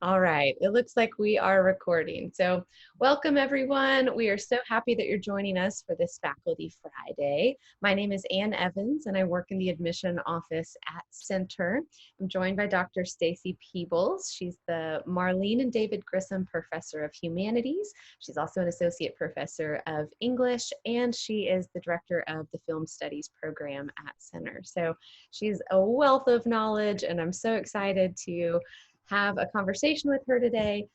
All right, it looks like we are recording. So, welcome everyone. We are so happy that you're joining us for this Faculty Friday. My name is Ann Evans and I work in the admission office at Center. I'm joined by Dr. Stacey Peebles. She's the Marlene and David Grissom Professor of Humanities. She's also an Associate Professor of English, and she is the Director of the Film Studies program at Center. So, she's a wealth of knowledge, and I'm so excited to have a conversation with her today.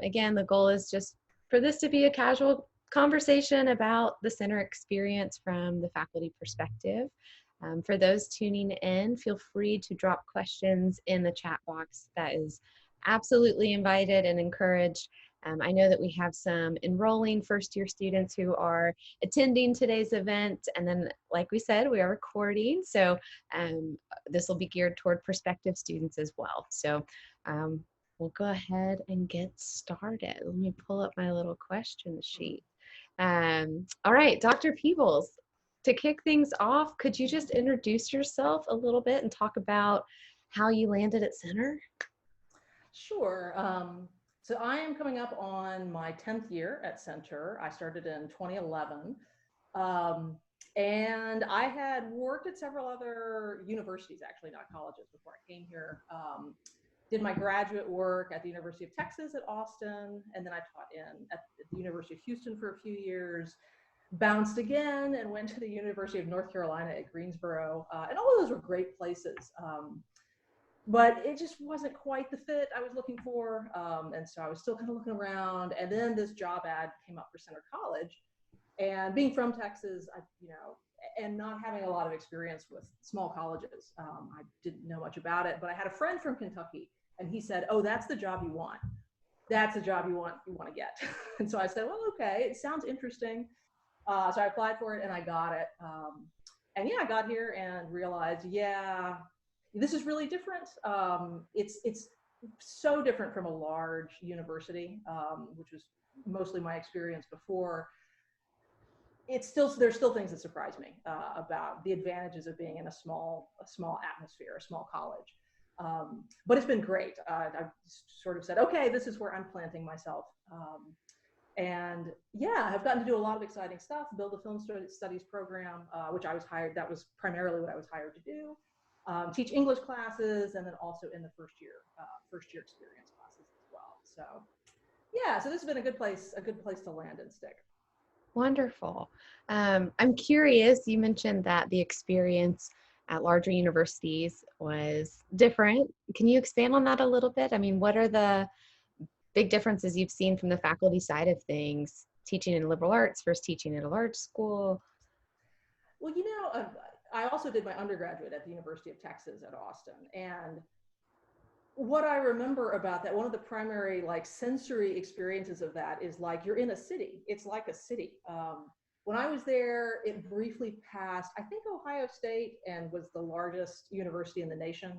Again, the goal is just for this to be a casual conversation about the center experience from the faculty perspective. For those tuning in, feel free to drop questions in the chat box. That is absolutely invited and encouraged. I know that we have some enrolling first year students who are attending today's event. And then, like we said, we are recording. So this will be geared toward prospective students as well. So we'll go ahead and get started. Let me pull up my little question sheet. All right, Dr. Peebles, to kick things off, could you just introduce yourself a little bit and talk about how you landed at Center? Sure. So I am coming up on my 10th year at Center. I started in 2011. And I had worked at several other universities, actually, not colleges, before I came here. Did my graduate work at the University of Texas at Austin, and then I taught at the University of Houston for a few years, bounced again and went to the University of North Carolina at Greensboro. And all of those were great places. But it just wasn't quite the fit I was looking for. And so I was still kind of looking around. And then this job ad came up for Center College. And being from Texas, and not having a lot of experience with small colleges, I didn't know much about it. But I had a friend from Kentucky, and he said, "Oh, that's the job you want. That's the job you want to get." And so I said, "Well, okay, it sounds interesting." So I applied for it, and I got it. And yeah, I got here and realized, yeah, this is really different. It's so different from a large university, which was mostly my experience before. There's still things that surprise me about the advantages of being in a small atmosphere, a small college. But it's been great. I've sort of said, okay, this is where I'm planting myself. And yeah, I've gotten to do a lot of exciting stuff, build a film studies program, which I was hired, that was primarily what I was hired to do. Teach English classes, and then also in the first year experience classes as well. So yeah, so this has been a good place to land and stick. Wonderful. I'm curious, you mentioned that the experience at larger universities was different. Can you expand on that a little bit? I mean, what are the big differences you've seen from the faculty side of things, teaching in liberal arts versus teaching at a large school? Well, I also did my undergraduate at the University of Texas at Austin. And what I remember about that, one of the primary sensory experiences of that is you're in a city. It's like a city. When I was there, it briefly passed, I think, Ohio State, and was the largest university in the nation.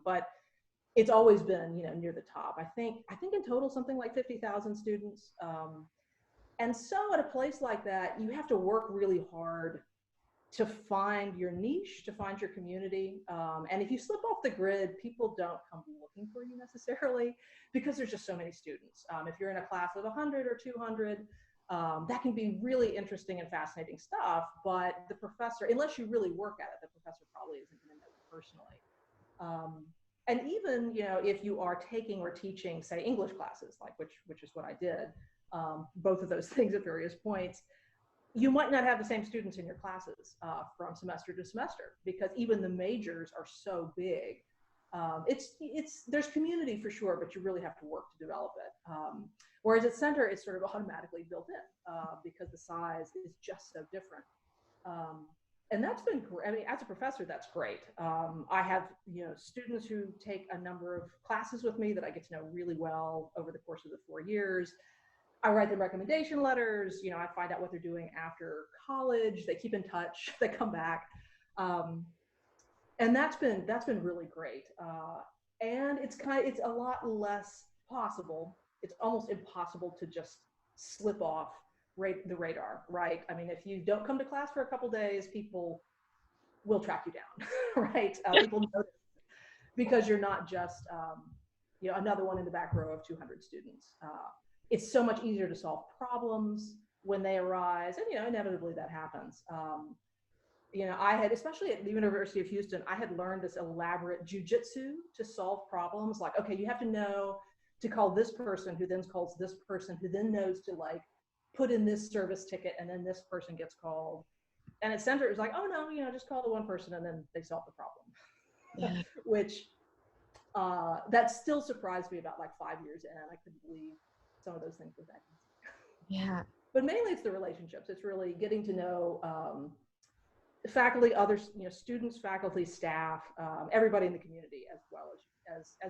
But it's always been, near the top. I think in total something like 50,000 students. And so at a place like that, you have to work really hard to find your niche, to find your community. And if you slip off the grid, people don't come looking for you necessarily, because there's just so many students. If you're in a class of 100 or 200, that can be really interesting and fascinating stuff. But the professor, unless you really work at it, the professor probably isn't going to know you personally. And even, if you are taking or teaching, say, English classes, which is what I did, both of those things at various points, you might not have the same students in your classes from semester to semester, because even the majors are so big. There's community for sure, but you really have to work to develop it. Whereas at Center, it's sort of automatically built in because the size is just so different. And that's been great. I mean, as a professor, that's great. I have, students who take a number of classes with me that I get to know really well over the course of the 4 years. I write them recommendation letters. I find out what they're doing after college. They keep in touch. They come back, and that's been really great. And it's a lot less possible. It's almost impossible to just slip off the radar, right? I mean, if you don't come to class for a couple days, people will track you down, right? People notice, because you're not just another one in the back row of 200 students. It's so much easier to solve problems when they arise, and inevitably that happens. I had, especially at the University of Houston, I had learned this elaborate jujitsu to solve problems. Like, okay, you have to know to call this person, who then calls this person, who then knows to like put in this service ticket, and then this person gets called. And at Center, it was like, oh no, just call the one person, and then they solve the problem. Yeah. Which that still surprised me about like 5 years in. I couldn't believe some of those things were that easy. Yeah. But mainly it's the relationships. It's really getting to know faculty, others, students, faculty, staff, everybody in the community, as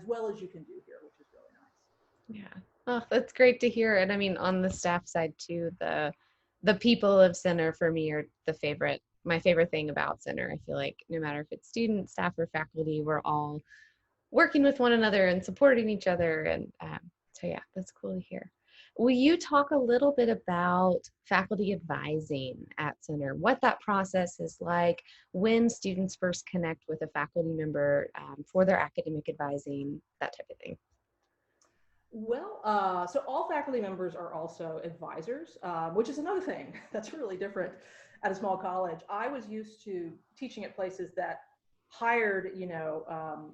well as you can do here, which is really nice. Yeah. Oh, that's great to hear. And I mean, on the staff side too, the people of Center for me are my favorite thing about Center. I feel like no matter if it's students, staff, or faculty, we're all working with one another and supporting each other. And so yeah, that's cool to hear. Will you talk a little bit about faculty advising at Center, what that process is like when students first connect with a faculty member for their academic advising, that type of thing? Well, so all faculty members are also advisors, which is another thing that's really different at a small college. I was used to teaching at places that hired,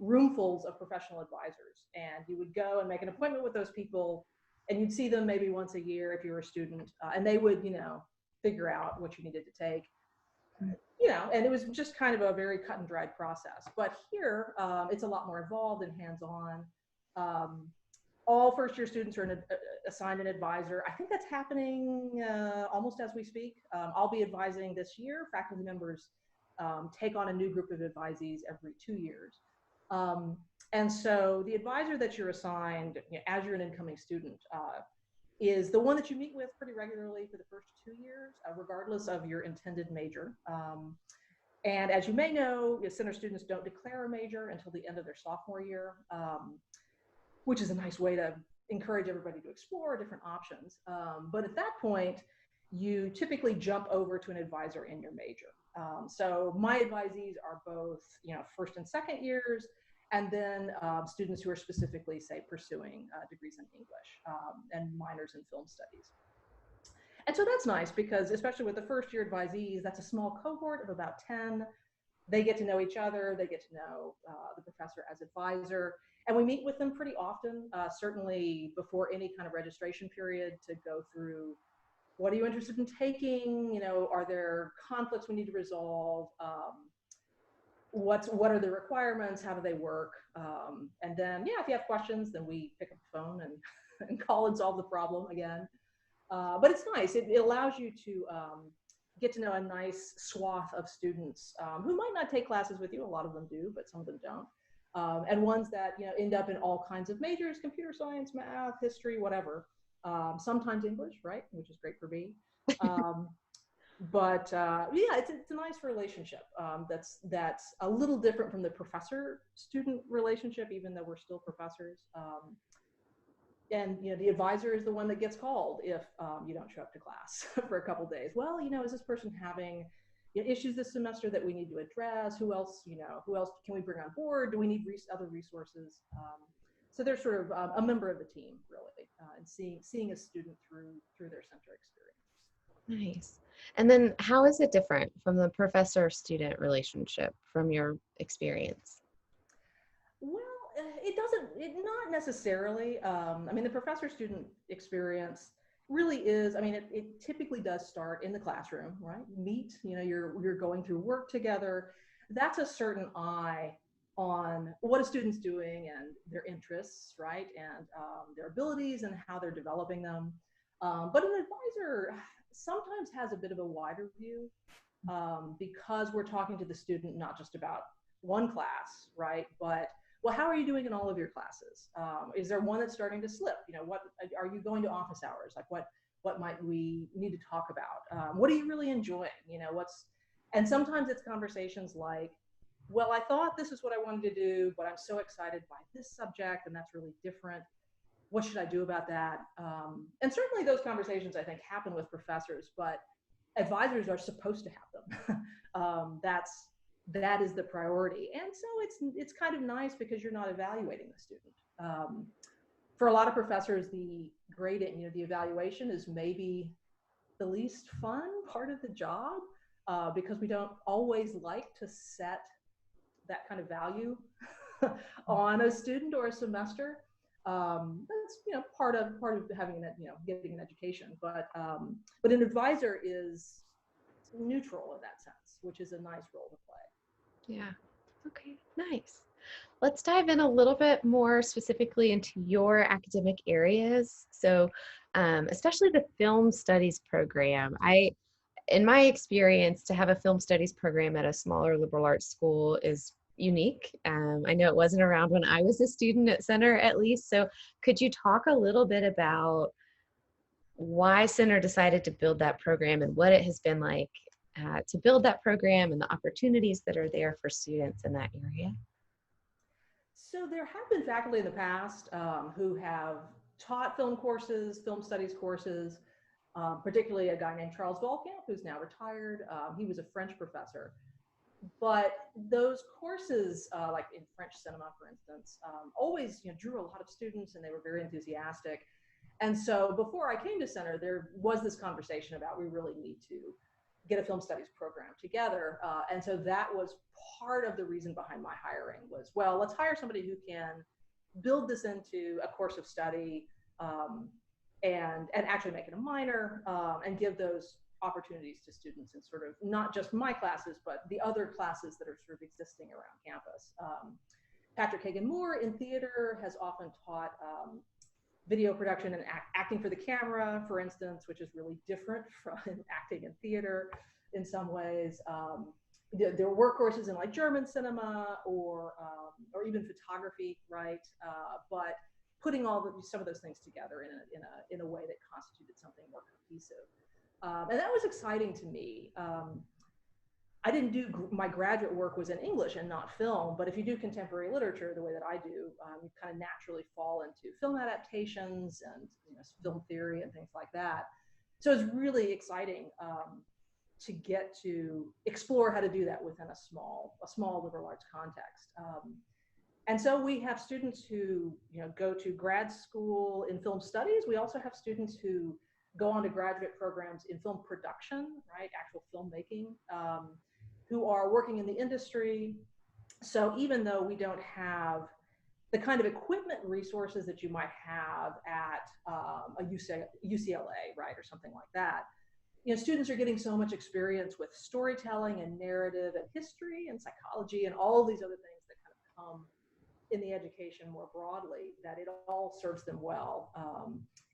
roomfuls of professional advisors, and you would go and make an appointment with those people, and you'd see them maybe once a year if you were a student, and they would, figure out what you needed to take. And it was just kind of a very cut and dried process. But here, it's a lot more involved and hands-on. All first-year students are assigned an advisor. I think that's happening almost as we speak. I'll be advising this year. Faculty members take on a new group of advisees every 2 years. And so the advisor that you're assigned as you're an incoming student is the one that you meet with pretty regularly for the first 2 years, regardless of your intended major. And as you may know, Center students don't declare a major until the end of their sophomore year, which is a nice way to encourage everybody to explore different options. But at that point, you typically jump over to an advisor in your major. So my advisees are both, first and second years, and then students who are specifically, say, pursuing degrees in English and minors in film studies. And so that's nice because, especially with the first year advisees, that's a small cohort of about 10. They get to know each other. They get to know the professor as advisor. And we meet with them pretty often, certainly before any kind of registration period, to go through what are you interested in taking? Are there conflicts we need to resolve? What are the requirements? How do they work? And then, if you have questions, then we pick up the phone and call and solve the problem again. But it's nice. It allows you to get to know a nice swath of students who might not take classes with you. A lot of them do, but some of them don't. And ones that end up in all kinds of majors: computer science, math, history, whatever. Sometimes English, right? Which is great for me. But it's a nice relationship. That's a little different from the professor-student relationship, even though we're still professors. And the advisor is the one that gets called if you don't show up to class for a couple days. Well, is this person having issues this semester that we need to address? Who else can we bring on board? Do we need other resources? So they're sort of a member of the team, really, and seeing a student through their center experience. Nice. And then how is it different from the professor-student relationship from your experience? Well, not necessarily. The professor-student experience really is, it typically does start in the classroom, right? You're going through work together. That's a certain eye on what a student's doing and their interests, right? And their abilities and how they're developing them. But an advisor sometimes has a bit of a wider view because we're talking to the student not just about one class, right? But, well, how are you doing in all of your classes? Is there one that's starting to slip? What are you going to office hours? Like what might we need to talk about? What are you really enjoying? And sometimes it's conversations like, well, I thought this is what I wanted to do, but I'm so excited by this subject, and that's really different. What should I do about that? And certainly those conversations, I think, happen with professors, but advisors are supposed to have them. That is the priority. And so it's kind of nice because you're not evaluating the student. For a lot of professors, the grading, the evaluation is maybe the least fun part of the job, because we don't always like to set that kind of value on a student or a semester. That's part of having getting an education, but an advisor is neutral in that sense, which is a nice role to play. Yeah. Okay, nice. Let's dive in a little bit more specifically into your academic areas. So, especially the film studies program. In my experience, to have a film studies program at a smaller liberal arts school is unique. I know it wasn't around when I was a student at Center, at least. So, could you talk a little bit about why Center decided to build that program and what it has been like to build that program and the opportunities that are there for students in that area? So there have been faculty in the past who have taught film courses, film studies courses, particularly a guy named Charles Volkamp, who's now retired. He was a French professor. But those courses, like in French cinema, for instance, always drew a lot of students, and they were very enthusiastic. And so before I came to Center, there was this conversation about we really need to get a film studies program together. And so that was part of the reason behind my hiring was, well, let's hire somebody who can build this into a course of study, and actually make it a minor, and give those opportunities to students in sort of not just my classes, but the other classes that are sort of existing around campus. Patrick Hagan Moore in theater has often taught video production and acting for the camera, for instance, which is really different from acting in theater in some ways. There were courses in like German cinema or even photography, right? But putting some of those things together in a way that constituted something more cohesive. And that was exciting to me. I didn't do, my graduate work was in English and not film, but if you do contemporary literature the way that I do, you kind of naturally fall into film adaptations and film theory and things like that. So it's really exciting to get to explore how to do that within a small liberal arts context. And so we have students who go to grad school in film studies. We also have students who go on to graduate programs in film production, right, actual filmmaking, who are working in the industry. So even though we don't have the kind of equipment resources that you might have at a UCLA, right, or something like that, students are getting so much experience with storytelling and narrative and history and psychology and all these other things that kind of come in the education more broadly, that it all serves them well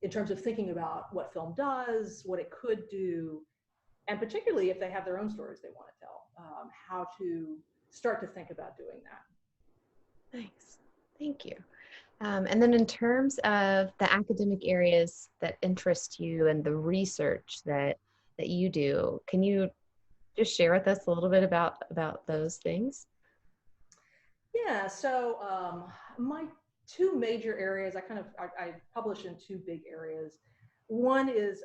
in terms of thinking about what film does, what it could do, and particularly if they have their own stories they want to tell, how to start to think about doing that. Nice, thank you. And then in terms of the academic areas that interest you and the research that you do, can you just share with us a little bit about those things? Yeah, so my two major areas, I publish in two big areas. One is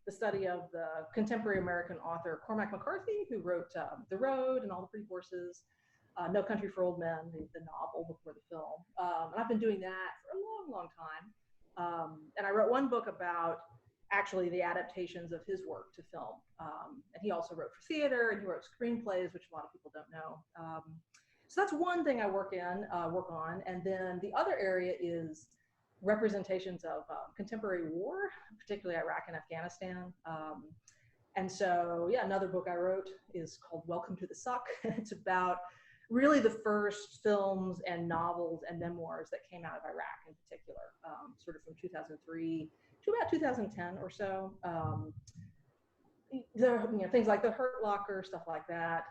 the study of the contemporary American author Cormac McCarthy, who wrote The Road and All the Pretty Horses, No Country for Old Men, the novel before the film. And I've been doing that for a long, long time. And I wrote one book about actually the adaptations of his work to film. And he also wrote for theater, and he wrote screenplays, which a lot of people don't know. So that's one thing I work on. And then the other area is representations of contemporary war, particularly Iraq and Afghanistan. And so, yeah, another book I wrote is called Welcome to the Suck. It's about really the first films and novels and memoirs that came out of Iraq in particular, sort of from 2003 to about 2010 or so. Things like the Hurt Locker, stuff like that.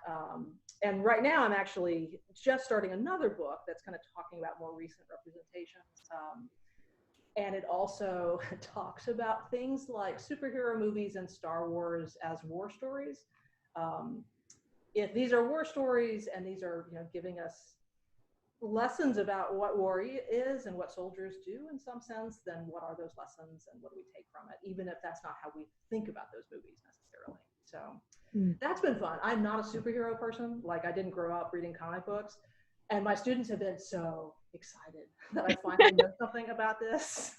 And right now I'm actually just starting another book that's kind of talking about more recent representations. And it also talks about things like superhero movies and Star Wars as war stories. If these are war stories and these are giving us lessons about what war is and what soldiers do in some sense, then what are those lessons and what do we take from it, even if that's not how we think about those movies necessarily. So that's been fun. I'm not a superhero person. Like, I didn't grow up reading comic books, and my students have been so excited that I finally know something about this.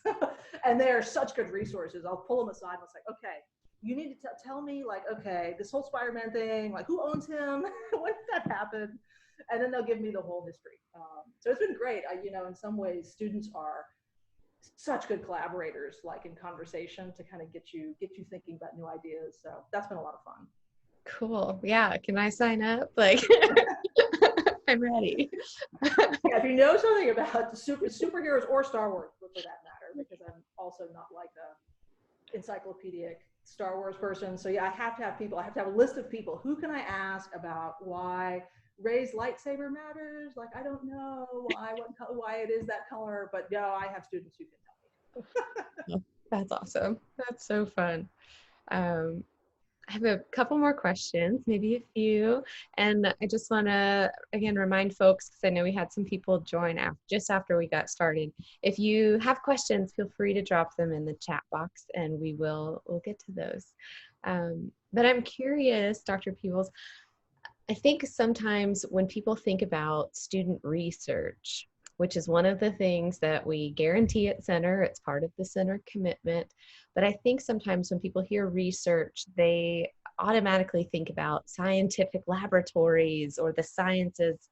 And they are such good resources. I'll pull them aside and it's like, okay, you need to tell me, like, okay, this whole Spider-Man thing, like, who owns him? When did that happen? And then they'll give me the whole history. So it's been great. In some ways, students are such good collaborators, like in conversation, to kind of get you thinking about new ideas. So that's been a lot of fun. Cool. Yeah. Can I sign up? Like, I'm ready. Yeah, if you know something about superheroes or Star Wars, for that matter, because I'm also not like a encyclopedic Star Wars person. So yeah, I have to have people. I have to have a list of people. Who can I ask about why Rey's lightsaber matters? Like, I don't know why it is that color, but no, I have students who can tell me. That's awesome. That's so fun. I have a couple more questions, maybe a few. And I just want to, again, remind folks, because I know we had some people join just after we got started. If you have questions, feel free to drop them in the chat box and we'll get to those. But I'm curious, Dr. Peebles, I think sometimes when people think about student research, which is one of the things that we guarantee at Center, it's part of the Center commitment. But I think sometimes when people hear research, they automatically think about scientific laboratories or the sciences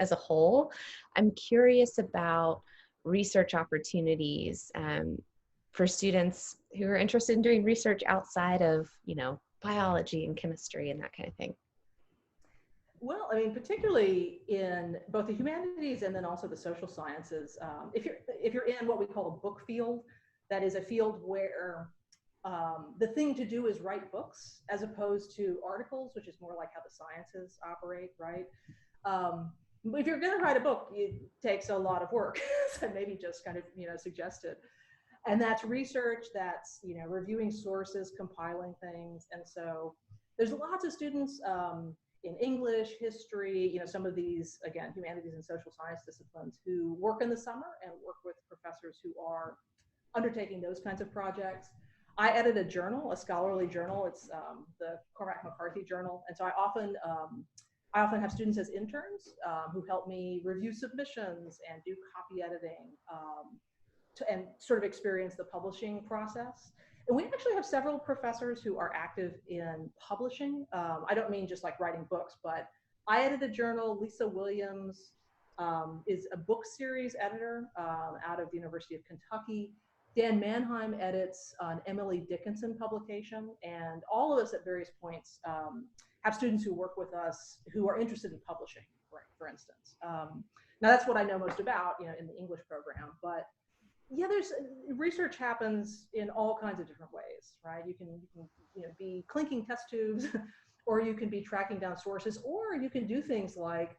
as a whole. I'm curious about research opportunities for students who are interested in doing research outside of, biology and chemistry and that kind of thing. Well, I mean, particularly in both the humanities and then also the social sciences, if you're in what we call a book field, that is a field where the thing to do is write books as opposed to articles, which is more like how the sciences operate, right? If you're going to write a book, it takes a lot of work. So maybe just kind of suggested, and that's research, that's reviewing sources, compiling things, and so there's lots of students. In English, history, some of these, again, humanities and social science disciplines, who work in the summer and work with professors who are undertaking those kinds of projects. I edit a journal, a scholarly journal. It's the Cormac McCarthy Journal, and so I often have students as interns who help me review submissions and do copy editing and sort of experience the publishing process. And we actually have several professors who are active in publishing. I don't mean just like writing books, but I edit a journal. Lisa Williams is a book series editor out of the University of Kentucky. Dan Mannheim edits an Emily Dickinson publication. And all of us at various points have students who work with us who are interested in publishing, for instance. Now that's what I know most about, in the English program, but yeah, there's research happens in all kinds of different ways, right? You can be clinking test tubes, or you can be tracking down sources, or you can do things like,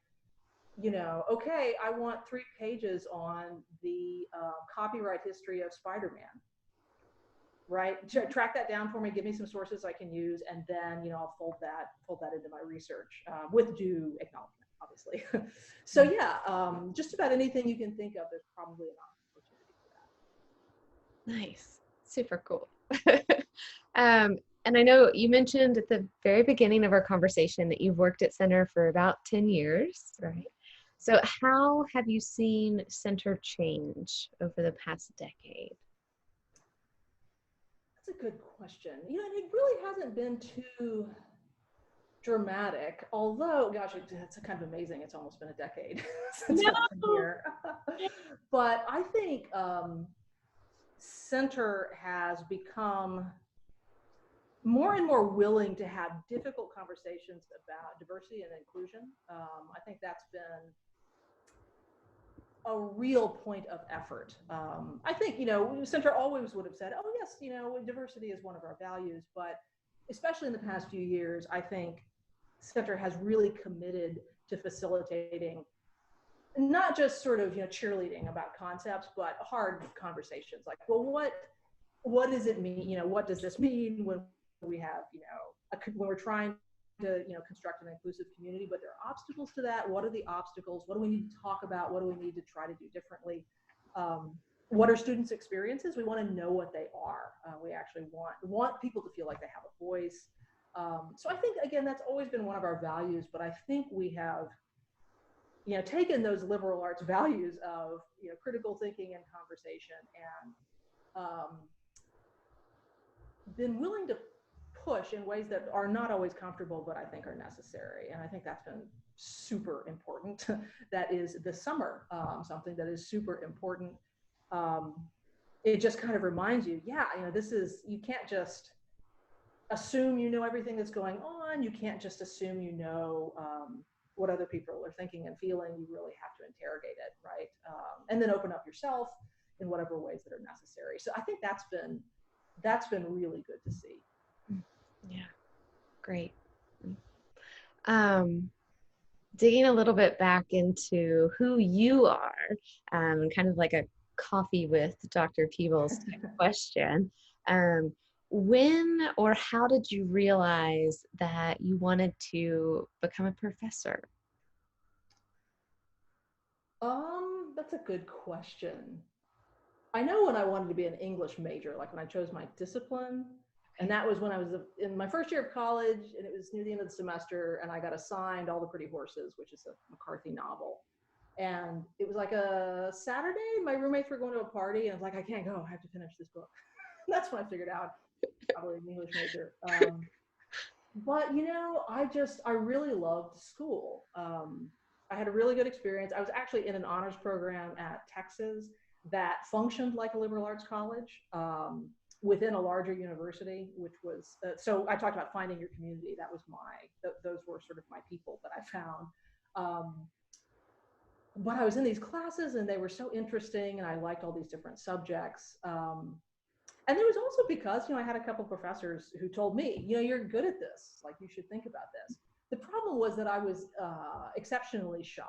okay, I want 3 pages on the copyright history of Spider-Man, right? Track that down for me, give me some sources I can use, and then I'll fold that into my research with due acknowledgement, obviously. So yeah, just about anything you can think of, there's probably an opportunity for that. Nice. Super cool. And I know you mentioned at the very beginning of our conversation that you've worked at Center for about 10 years, right? So how have you seen Center change over the past decade? That's a good question. It really hasn't been too dramatic, although, gosh, it's kind of amazing. It's almost been a decade since I've been here. But I think Center has become more and more willing to have difficult conversations about diversity and inclusion. I think that's been a real point of effort. I think, Center always would have said, oh yes, diversity is one of our values, but especially in the past few years, I think Center has really committed to facilitating not just sort of, cheerleading about concepts, but hard conversations like, well, what does it mean? What does this mean when we have, when we're trying to, construct an inclusive community, but there are obstacles to that. What are the obstacles? What do we need to talk about? What do we need to try to do differently? What are students' experiences? We want to know what they are. We actually want people to feel like they have a voice. So I think, again, that's always been one of our values, but I think we have taken those liberal arts values of, critical thinking and conversation, and been willing to push in ways that are not always comfortable, but I think are necessary. And I think that's been super important. That is the summer, something that is super important. It just kind of reminds you, you can't just assume you know everything that's going on. You can't just assume what other people are thinking and feeling. You really have to interrogate it, right? And then open up yourself in whatever ways that are necessary. So I think that's been really good to see. Yeah, great. Digging a little bit back into who you are, kind of like a coffee with Dr. Peebles type question. When or how did you realize that you wanted to become a professor? That's a good question. I know when I wanted to be an English major, like when I chose my discipline, and that was when I was in my first year of college, and it was near the end of the semester, and I got assigned All the Pretty Horses, which is a McCarthy novel. And it was like a Saturday, my roommates were going to a party, and I was like, I can't go, I have to finish this book. That's when I figured out probably an English major. But I really loved school. I had a really good experience. I was actually in an honors program at Texas that functioned like a liberal arts college, within a larger university, which was, so I talked about finding your community. That was those were sort of my people that I found. But I was in these classes and they were so interesting, and I liked all these different subjects. And it was also because, I had a couple of professors who told me, you're good at this, like you should think about this. The problem was that I was exceptionally shy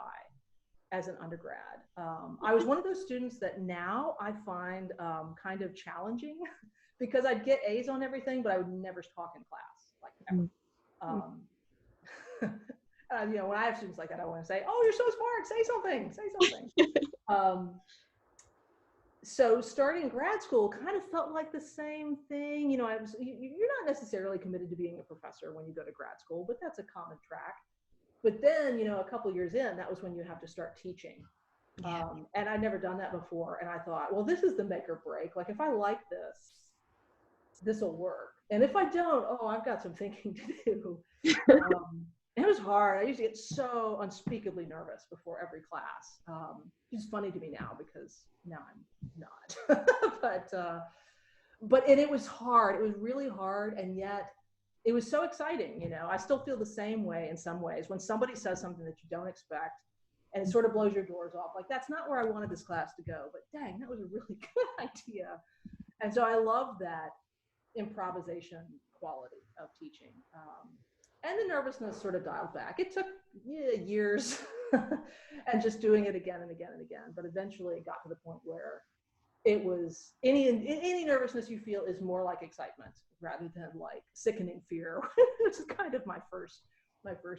as an undergrad. I was one of those students that now I find kind of challenging because I'd get A's on everything, but I would never talk in class, like ever. When I have students like that, I want to say, oh, you're so smart, say something. So starting grad school kind of felt like the same thing. You're not necessarily committed to being a professor when you go to grad school, but that's a common track. But then, a couple years in, that was when you have to start teaching. Yeah. And I'd never done that before. And I thought, well, this is the make or break. Like, if I like this will work. And if I don't, I've got some thinking to do. It was hard. I used to get so unspeakably nervous before every class. It's funny to me now because now I'm not. but it was hard. It was really hard, and yet it was so exciting. I still feel the same way in some ways when somebody says something that you don't expect, and it sort of blows your doors off. Like, that's not where I wanted this class to go, but dang, that was a really good idea. And so I love that improvisation quality of teaching. And the nervousness sort of dialed back. It took years and just doing it again and again and again. But eventually it got to the point where it was any nervousness you feel is more like excitement rather than like sickening fear, which is kind of my first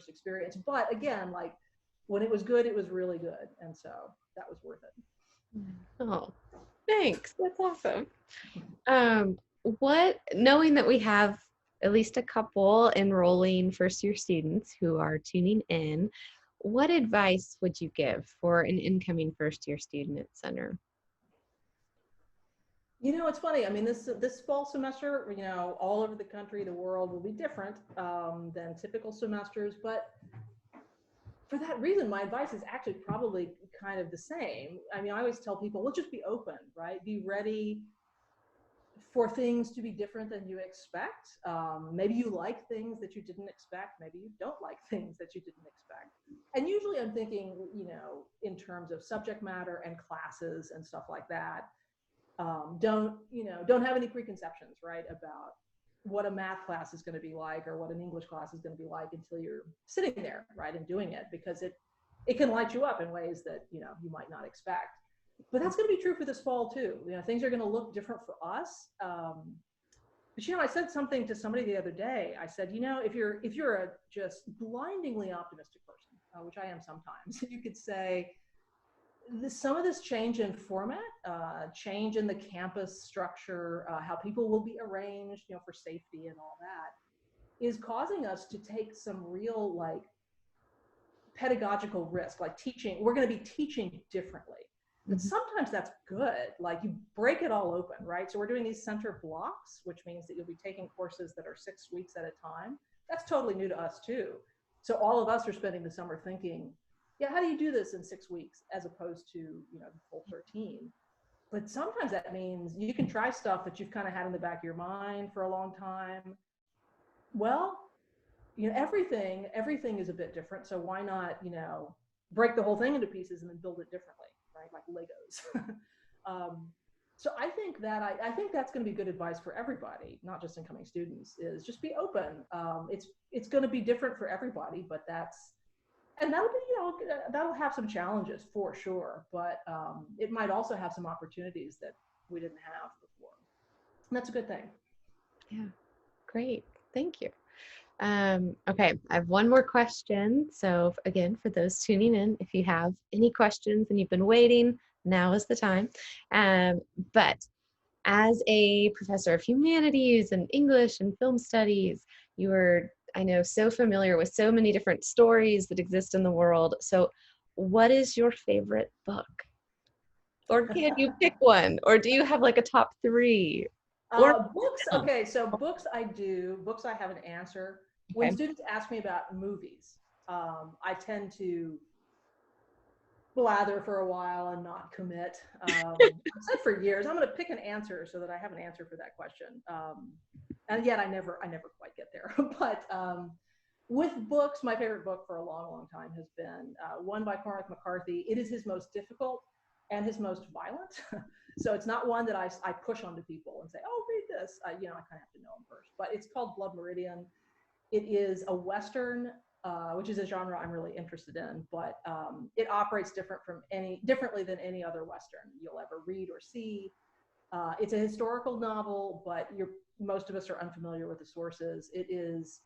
experience. But again, like when it was good, it was really good. And so that was worth it. Oh, thanks. That's awesome. Knowing that we have at least a couple enrolling first year students who are tuning in, what advice would you give for an incoming first year student at Center? It's funny. I mean, this fall semester, all over the country, the world will be different than typical semesters. But for that reason, my advice is actually probably kind of the same. I mean, I always tell people, well, just be open, right? Be ready for things to be different than you expect. Maybe you like things that you didn't expect. Maybe you don't like things that you didn't expect. And usually I'm thinking, in terms of subject matter and classes and stuff like that. Don't have any preconceptions, right, about what a math class is going to be like or what an English class is going to be like until you're sitting there, right, and doing it, because it can light you up in ways that, you might not expect. But that's going to be true for this fall too. Things are going to look different for us. But I said something to somebody the other day. I said, if you're a just blindingly optimistic person, which I am sometimes, you could say some of this change in format, change in the campus structure, how people will be arranged, for safety and all that, is causing us to take some real pedagogical risk, like teaching, we're going to be teaching differently. But sometimes that's good. Like you break it all open, right? So we're doing these center blocks, which means that you'll be taking courses that are 6 weeks at a time. That's totally new to us too. So all of us are spending the summer thinking, yeah, how do you do this in 6 weeks as opposed to, you know, the full 13? But sometimes that means you can try stuff that you've kind of had in the back of your mind for a long time. Well, you know, everything is a bit different. So why not, you know, break the whole thing into pieces and then build it differently, right? Like Legos. So I think that's going to be good advice for everybody, not just incoming students, is just be open. It's going to be different for everybody, but that'll be, you know, that'll have some challenges for sure, but it might also have some opportunities that we didn't have before. And that's a good thing. Yeah, great. Thank you. Okay, I have one more question. So again, for those tuning in, if you have any questions and you've been waiting, now is the time. But as a professor of humanities and English and film studies, you are, I know, so familiar with so many different stories that exist in the world. So what is your favorite book? Or can you pick one? Or do you have like a top 3? Or Books, okay, so books I have an answer. When students ask me about movies, I tend to blather for a while and not commit. I've said for years, I'm going to pick an answer so that I have an answer for that question. And yet I never quite get there. But with books, my favorite book for a long, long time has been one by Cormac McCarthy. It is his most difficult and his most violent. So it's not one that I push onto people and say, oh, read this. You know, I kind of have to know them first. But it's called Blood Meridian. It is a Western, which is a genre I'm really interested in, but it operates differently than any other Western you'll ever read or see. It's a historical novel, but most of us are unfamiliar with the sources. It is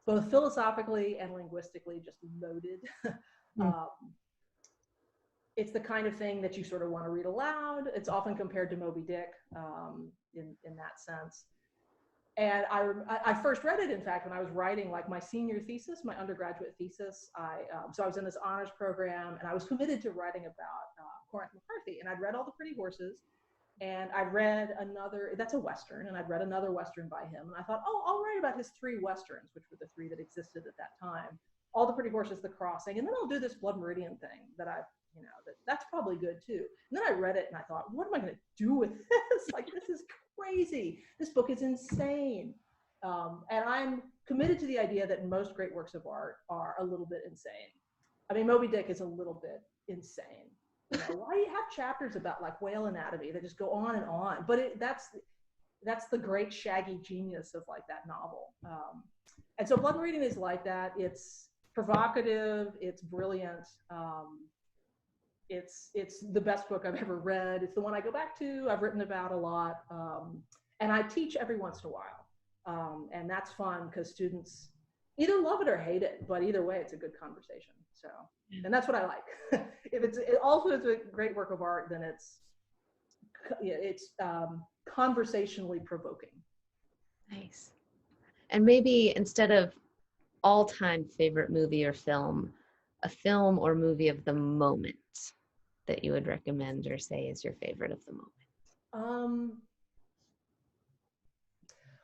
both philosophically and linguistically just loaded. It's the kind of thing that you sort of want to read aloud. It's often compared to Moby Dick in that sense. And I first read it, in fact, when I was writing like my senior thesis, my undergraduate thesis. So I was in this honors program, and I was committed to writing about Cormac McCarthy. And I'd read All the Pretty Horses, and I read that's a Western, and I'd read another Western by him. And I thought, oh, I'll write about his 3 Westerns, which were the 3 that existed at that time. All the Pretty Horses, The Crossing, and then I'll do this Blood Meridian thing that's probably good too. And then I read it and I thought, what am I going to do with this? Like, this is crazy. This book is insane. And I'm committed to the idea that most great works of art are a little bit insane. I mean, Moby Dick is a little bit insane. You know, why do you have chapters about like whale anatomy that just go on and on? But that's the great shaggy genius of like that novel. And so Blood Meridian is like that. It's provocative. It's brilliant. It's the best book I've ever read. It's the one I go back to. I've written about a lot. And I teach every once in a while. And that's fun because students either love it or hate it, but either way, it's a good conversation. So, and that's what I like. If it's a great work of art, then it's conversationally provoking. Nice. And maybe instead of all-time favorite movie or film, a film or movie of the moment that you would recommend or say is your favorite of the moment?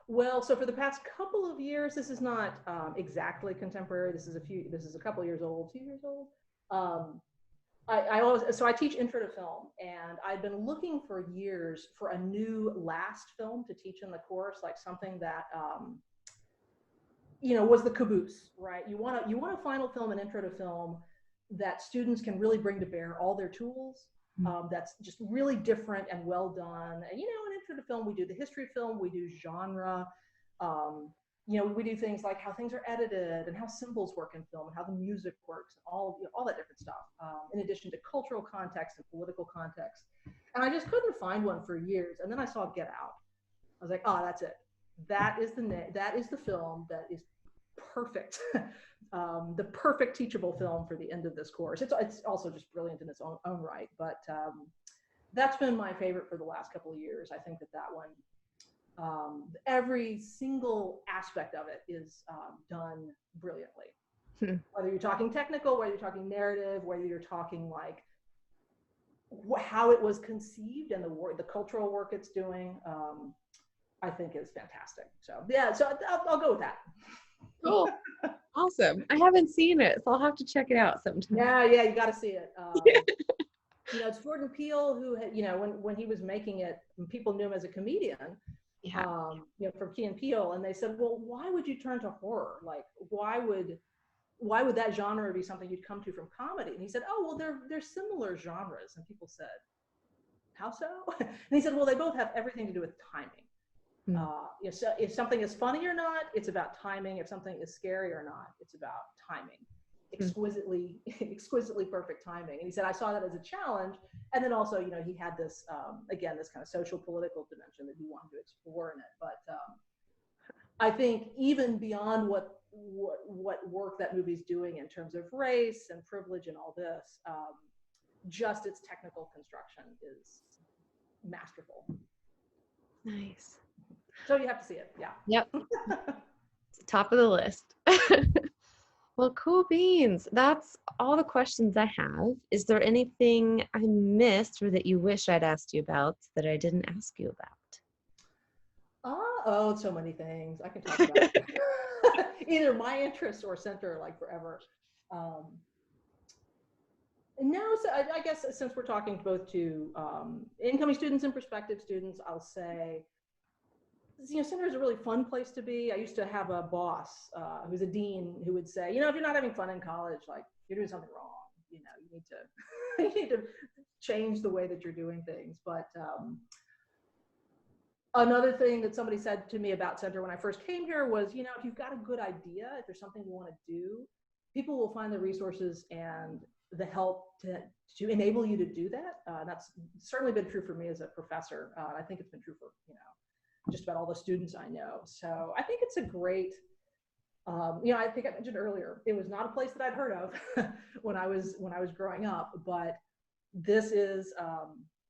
Well, so for the past couple of years, this is not exactly contemporary. This is a couple of years old, 2 years old. I teach intro to film, and I've been looking for years for a new last film to teach in the course, like something that was the caboose, right? You want a final film, an intro to film that students can really bring to bear all their tools. That's just really different and well done. And, in intro to film, we do the history of film, we do genre, we do things like how things are edited and how symbols work in film and how the music works and all that different stuff, in addition to cultural context and political context. And I just couldn't find one for years. And then I saw Get Out. I was like, oh, that's it. That is the film that is perfect. The perfect teachable film for the end of this course. It's also just brilliant in its own right, but that's been my favorite for the last couple of years. I think that one, every single aspect of it is done brilliantly. Whether you're talking technical, whether you're talking narrative, whether you're talking like how it was conceived and the cultural work it's doing, I think is fantastic. So yeah, so I'll go with that. Cool. Awesome. I haven't seen it, so I'll have to check it out sometime. Yeah, you got to see it. It's Jordan Peele who had, when he was making it, people knew him as a comedian, Yeah. From Key and Peele, and they said, well, why would you turn to horror? Like, why would that genre be something you'd come to from comedy? And he said, oh, well, they're similar genres. And people said, how so? And he said, well, they both have everything to do with timing. So if something is funny or not, it's about timing. If something is scary or not, it's about timing. Exquisitely perfect timing. And he said, I saw that as a challenge. And then also, he had this, again, this kind of social political dimension that he wanted to explore in it. But I think even beyond what work that movie's doing in terms of race and privilege and all this, just its technical construction is masterful. Nice. So you have to see it. Yeah. Yep. It's top of the list. Well, cool beans. That's all the questions I have. Is there anything I missed or that you wish I'd asked you about that I didn't ask you about? Oh, so many things I can talk about. Either my interests or center like forever. No, so I guess since we're talking both to incoming students and prospective students, I'll say, center is a really fun place to be. I used to have a boss who's a dean who would say, if you're not having fun in college, like you're doing something wrong. You need to you need to change the way that you're doing things. But another thing that somebody said to me about center when I first came here was, if you've got a good idea, if there's something you want to do, people will find the resources and the help to enable you to do that. That's certainly been true for me as a professor. I think it's been true for, just about all the students I know. So I think it's a great, I think I mentioned earlier, it was not a place that I'd heard of when I was growing up, but this is,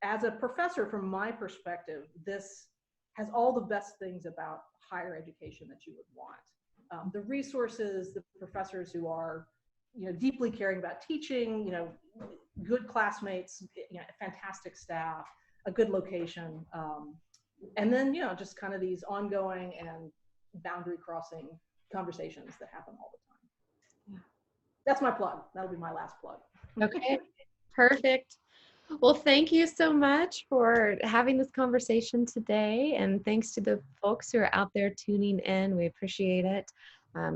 as a professor, from my perspective, this has all the best things about higher education that you would want. The resources, the professors who are, deeply caring about teaching, good classmates, fantastic staff, a good location, and then, just kind of these ongoing and boundary crossing conversations that happen all the time. Yeah. That's my plug. That'll be my last plug. Okay, perfect. Well, thank you so much for having this conversation today. And thanks to the folks who are out there tuning in. We appreciate it.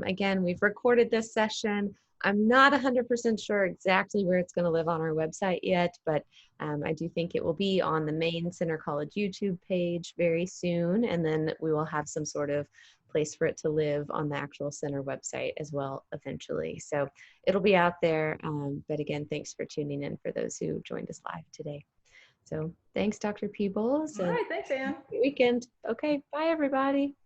Again, we've recorded this session. I'm not 100% sure exactly where it's going to live on our website yet, but I do think it will be on the main Center College YouTube page very soon. And then we will have some sort of place for it to live on the actual center website as well eventually. So it'll be out there. But again, thanks for tuning in for those who joined us live today. So thanks, Dr. Peebles. All right, thanks, Anne. Good weekend. Okay, bye everybody.